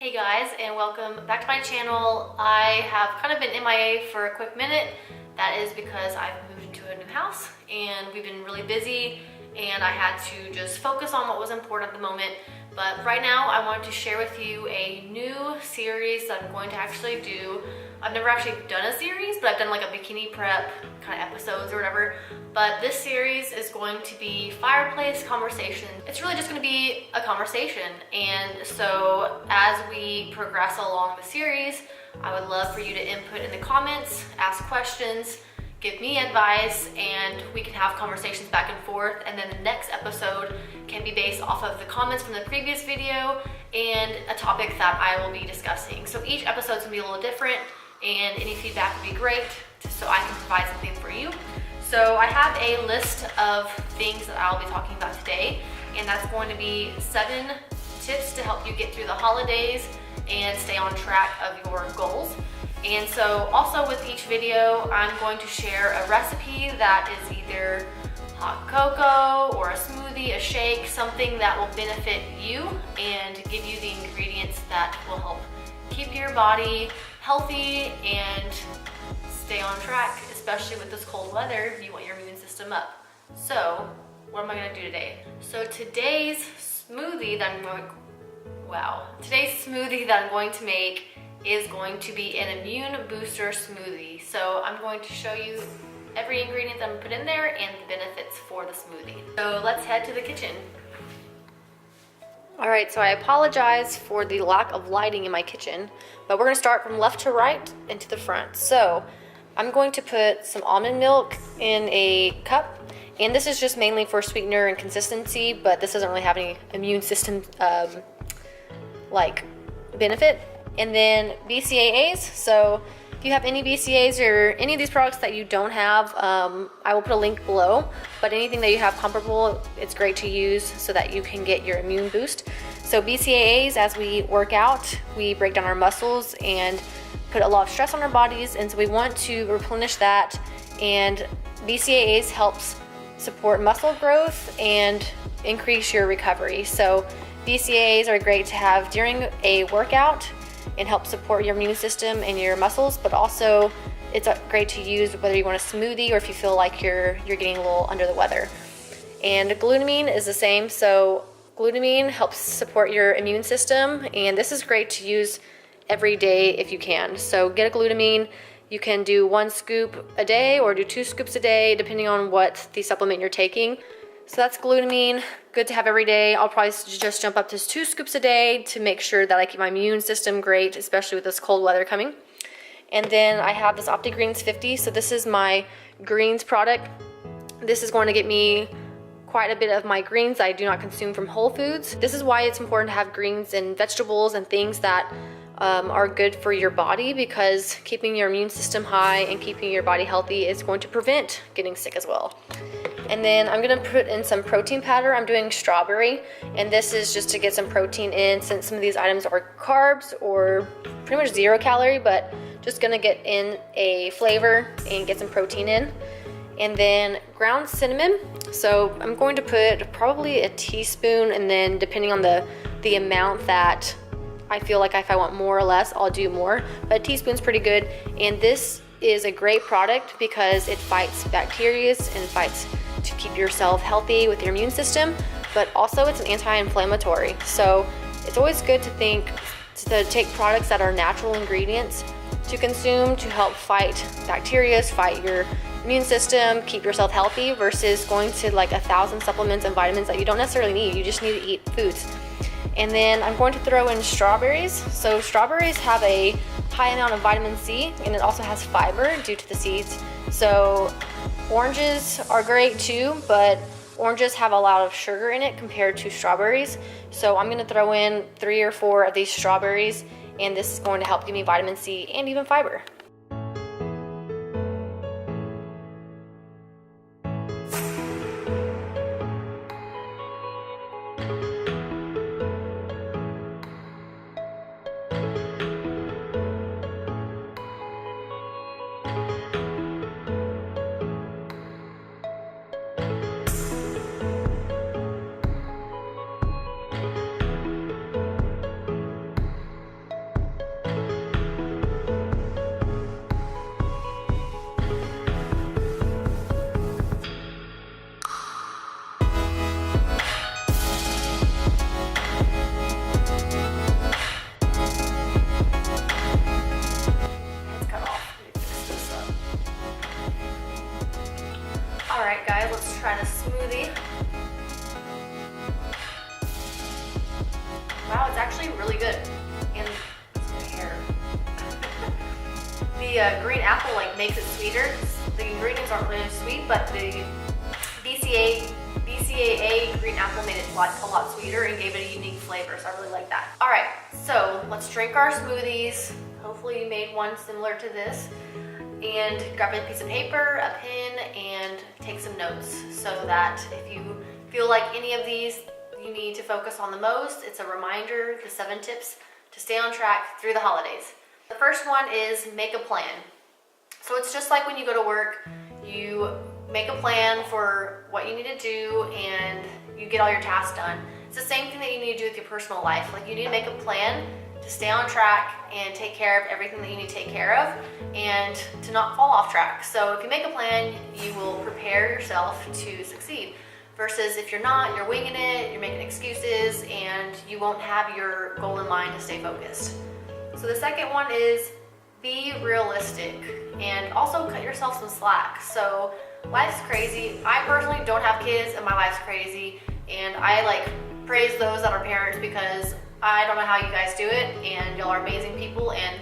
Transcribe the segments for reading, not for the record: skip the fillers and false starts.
Hey guys, and welcome back to my channel. I have kind of been MIA for a quick minute. That is because I've moved into a new house and we've been really busy and I had to just focus on what was important at the moment. But right now I wanted to share with you a new series that I'm going to actually do. I've never actually done a series, but I've done like a bikini prep kind of episodes or whatever. But this series is going to be fireplace conversation. It's really just going to be a conversation. And so as we progress along the series, I would love for you to input in the comments, ask questions, give me advice, and we can have conversations back and forth. And then the next episode can be based off of the comments from the previous video and a topic that I will be discussing. So each episode is going to be a little different, and any feedback would be great so I can provide something for you. So I have a list of things that I'll be talking about today, and that's going to be 7 tips to help you get through the holidays and stay on track of your goals. And so also with each video, I'm going to share a recipe that is either hot cocoa or a smoothie, a shake, something that will benefit you and give you the ingredients that will help keep your body healthy and stay on track, especially with this cold weather. You want your immune system up. So what am I gonna do today? So today's smoothie that I'm going to make is going to be an immune booster smoothie. So I'm going to show you every ingredient that I'm gonna put in there and the benefits for the smoothie. So let's head to the kitchen. All right, so I apologize for the lack of lighting in my kitchen, but we're gonna start from left to right and to the front. So I'm going to put some almond milk in a cup, and this is just mainly for sweetener and consistency, but this doesn't really have any immune system benefit. And then BCAAs, so if you have any BCAAs or any of these products that you don't have, I will put a link below, but anything that you have comparable, it's great to use so that you can get your immune boost. So BCAAs, as we work out, we break down our muscles and put a lot of stress on our bodies, and so we want to replenish that, and BCAAs helps support muscle growth and increase your recovery. So BCAAs are great to have during a workout and help support your immune system and your muscles, but also it's great to use whether you want a smoothie or if you feel like you're getting a little under the weather. And glutamine is the same. So glutamine helps support your immune system, and this is great to use every day if you can. So get a glutamine. You can do 1 scoop a day or do 2 scoops a day depending on what the supplement you're taking. So that's glutamine, good to have every day. I'll probably just jump up to 2 scoops a day to make sure that I keep my immune system great, especially with this cold weather coming. And then I have this OptiGreens 50. So this is my greens product. This is going to get me quite a bit of my greens I do not consume from Whole Foods. This is why it's important to have greens and vegetables and things that are good for your body, because keeping your immune system high and keeping your body healthy is going to prevent getting sick as well. And then I'm gonna put in some protein powder. I'm doing strawberry, and this is just to get some protein in, since some of these items are carbs or pretty much 0 calorie, but just gonna get in a flavor and get some protein in. And then ground cinnamon. So I'm going to put probably a teaspoon, and then depending on the amount that I feel like if I want more or less, I'll do more, but a teaspoon's pretty good. And this is a great product because it fights bacteria and fights to keep yourself healthy with your immune system, but also it's an anti-inflammatory. So it's always good to take products that are natural ingredients to consume to help fight bacteria, fight your immune system, keep yourself healthy, versus going to like 1,000 supplements and vitamins that you don't necessarily need. You just need to eat foods. And then I'm going to throw in strawberries. So strawberries have a high amount of vitamin C, and it also has fiber due to the seeds. So oranges are great too, but oranges have a lot of sugar in it compared to strawberries. So I'm gonna throw in 3 or 4 of these strawberries, and this is going to help give me vitamin C and even fiber. the green apple like makes it sweeter. The ingredients aren't really sweet, but the BCAA green apple made it a lot sweeter and gave it a unique flavor, so I really like that. All right, so let's drink our smoothies. Hopefully you made one similar to this. And grab a piece of paper, a pen, and take some notes so that if you feel like any of these you need to focus on the most, it's a reminder, the 7 tips to stay on track through the holidays. The first one is make a plan. So it's just like when you go to work, you make a plan for what you need to do and you get all your tasks done. It's the same thing that you need to do with your personal life. Like you need to make a plan to stay on track and take care of everything that you need to take care of and to not fall off track. So if you make a plan, you will prepare yourself to succeed. Versus if you're not, you're winging it, you're making excuses, and you won't have your goal in mind to stay focused. So the second one is be realistic and also cut yourself some slack. So life's crazy. I personally don't have kids and my life's crazy, and I like praise those that are parents because I don't know how you guys do it, and y'all are amazing people and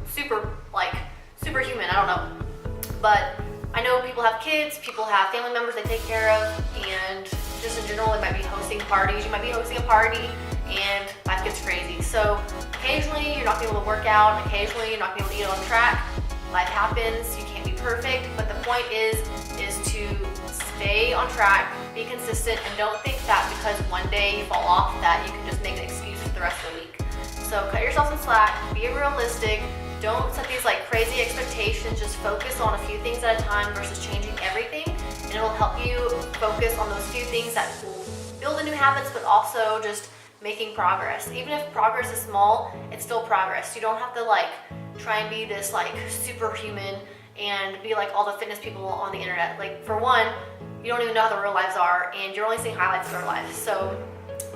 superhuman, I don't know. But I know people have kids, people have family members they take care of, and just in general, it might be hosting parties. You might be hosting a party and life gets crazy. So occasionally you're not gonna be able to work out, and occasionally you're not gonna be able to eat on track. Life happens, you can't be perfect, but the point is to stay on track, be consistent, and don't think that because one day you fall off that you can just make an excuse for the rest of the week. So cut yourself some slack, be realistic, don't set these like crazy expectations, just focus on a few things at a time versus changing everything, and it'll help you focus on those few things that will build the new habits, but also just making progress. Even if progress is small, it's still progress. You don't have to like try and be this like superhuman and be like all the fitness people on the internet. Like for one, you don't even know how their real lives are, and you're only seeing highlights of their lives. So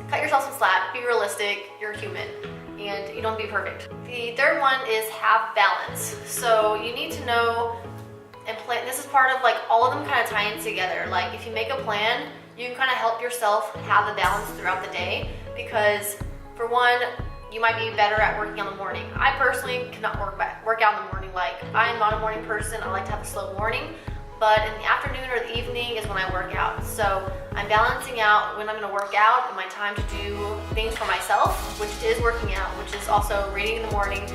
cut yourself some slack, be realistic, you're human, and you don't have to be perfect. The third one is have balance. So you need to know and plan. This is part of like all of them kind of tie in together. Like if you make a plan, you can kind of help yourself have the balance throughout the day, because for one, you might be better at working on the morning. I personally cannot work out in the morning. Like I'm not a morning person. I like to have a slow morning, but in the afternoon or the evening is when I work out. So I'm balancing out when I'm gonna work out and my time to do things for myself, which is working out, which is also reading in the morning,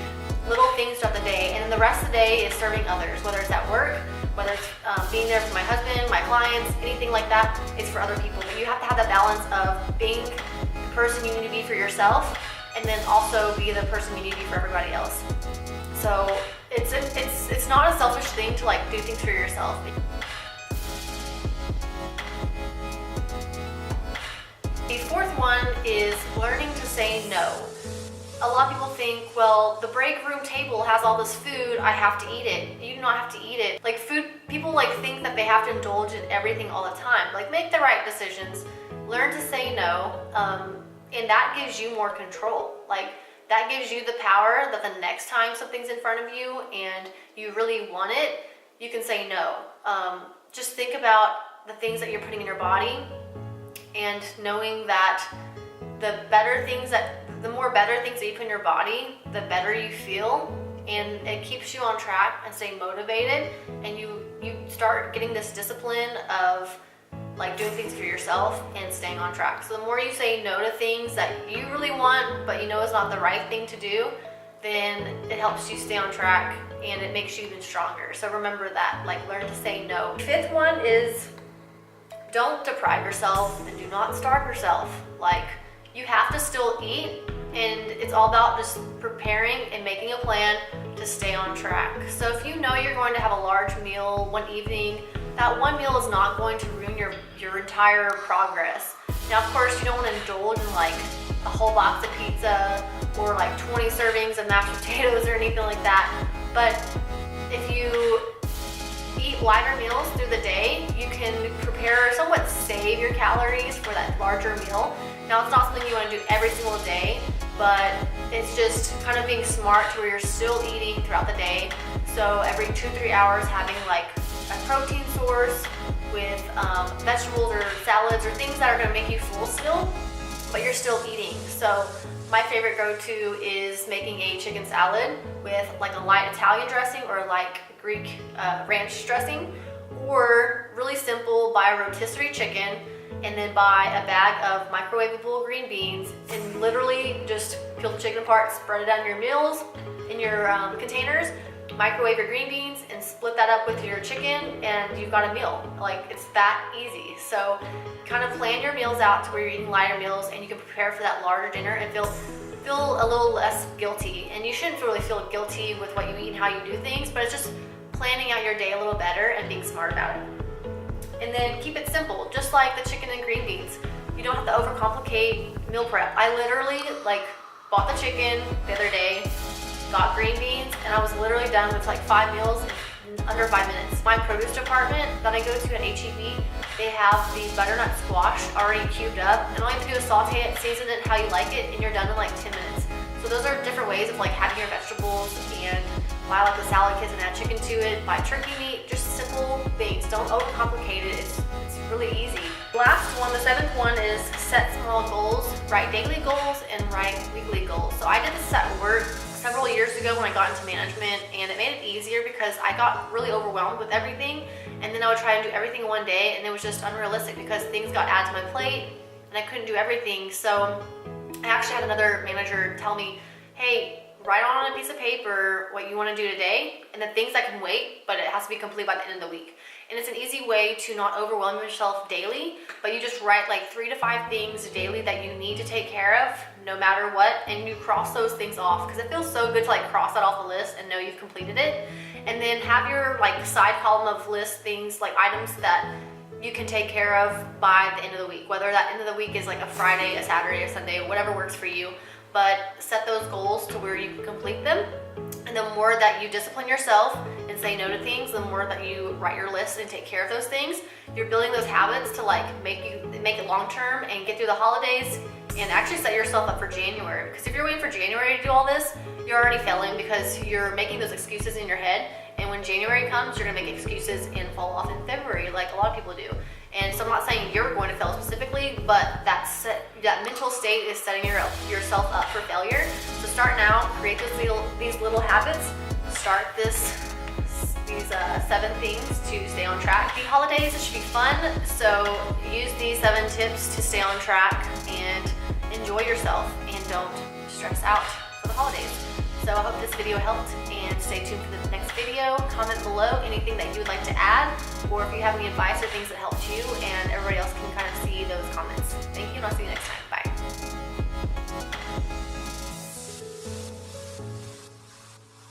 little things throughout the day. And then the rest of the day is serving others, whether it's at work, whether it's being there for my husband, my clients, anything like that, it's for other people. But you have to have that balance of being the person you need to be for yourself, and then also be the person you need to be for everybody else. So it's not a selfish thing to like do things for yourself. The fourth one is learning to say no. A lot of people think, well, the break room table has all this food, I have to eat it. You do not have to eat it. Like food, people like think that they have to indulge in everything all the time. Like make the right decisions, learn to say no, and that gives you more control. Like that gives you the power that the next time something's in front of you and you really want it, you can say no. Just think about the things that you're putting in your body, and knowing that the more better things that you put in your body, the better you feel, and it keeps you on track and stay motivated, and you start getting this discipline of like doing things for yourself and staying on track. So the more you say no to things that you really want, but you know is not the right thing to do, then it helps you stay on track and it makes you even stronger. So remember that, like learn to say no. The fifth one is don't deprive yourself and do not starve yourself. Like you have to still eat, and it's all about just preparing and making a plan to stay on track. So if you know you're going to have a large meal one evening, that one meal is not going to ruin your entire progress. Now, of course, you don't want to indulge in like a whole box of pizza or like 20 servings of mashed potatoes or anything like that. But if you eat lighter meals through the day, you can somewhat save your calories for that larger meal. Now, it's not something you want to do every single day, but it's just kind of being smart to where you're still eating throughout the day. So every 2-3 hours having like a protein source with vegetables or salads or things that are going to make you full still, but you're still eating. So my favorite go-to is making a chicken salad with like a light Italian dressing or like Greek ranch dressing, or really simple, buy a rotisserie chicken and then buy a bag of microwavable green beans and literally just peel the chicken apart, spread it on your meals in your containers, microwave your green beans and split that up with your chicken and you've got a meal. Like, it's that easy. So kind of plan your meals out to where you're eating lighter meals and you can prepare for that larger dinner and feel a little less guilty. And you shouldn't really feel guilty with what you eat and how you do things, but it's just planning out your day a little better and being smart about it. And then keep it simple, just like the chicken and green beans. You don't have to overcomplicate meal prep. I literally like bought the chicken the other day, got green beans, and I was literally done with like 5 meals in under 5 minutes. My produce department that I go to at HEB, they have the butternut squash already cubed up, and all you have to do is saute it, season it how you like it, and you're done in like 10 minutes. So those are different ways of like having your vegetables. And buy like the salad kits and add chicken to it, buy turkey meat, just simple things. Don't overcomplicate it. It's really easy. Last one, the 7th one, is set small goals, write daily goals and write weekly goals. So I did this at work several years ago when I got into management, and it made it easier because I got really overwhelmed with everything, and then I would try and do everything in one day, and it was just unrealistic because things got added to my plate and I couldn't do everything. So I actually had another manager tell me, hey, write on a piece of paper what you want to do today and the things that can wait, but it has to be complete by the end of the week. And it's an easy way to not overwhelm yourself daily, but you just write like 3 to 5 things daily that you need to take care of no matter what, and you cross those things off because it feels so good to like cross that off the list and know you've completed it. And then have your like side column of list things, like items that you can take care of by the end of the week, whether that end of the week is like a Friday, a Saturday, a Sunday, whatever works for you. But set those goals to where you can complete them. And the more that you discipline yourself and say no to things, the more that you write your list and take care of those things, you're building those habits to like make it long term and get through the holidays and actually set yourself up for January. Because if you're waiting for January to do all this, you're already failing because you're making those excuses in your head. And when January comes, you're gonna make excuses and fall off in February like a lot of people do. And so I'm not saying you're going to fail specifically, but that mental state is setting yourself up for failure. So start now, create these little habits. Start these 7 things to stay on track. The holidays, it should be fun, so use these 7 tips to stay on track and enjoy yourself and don't stress out for the holidays. So I hope this video helped, and stay tuned for the next video. Comment below anything that you would like to add, or if you have any advice or things that helped you and everybody else can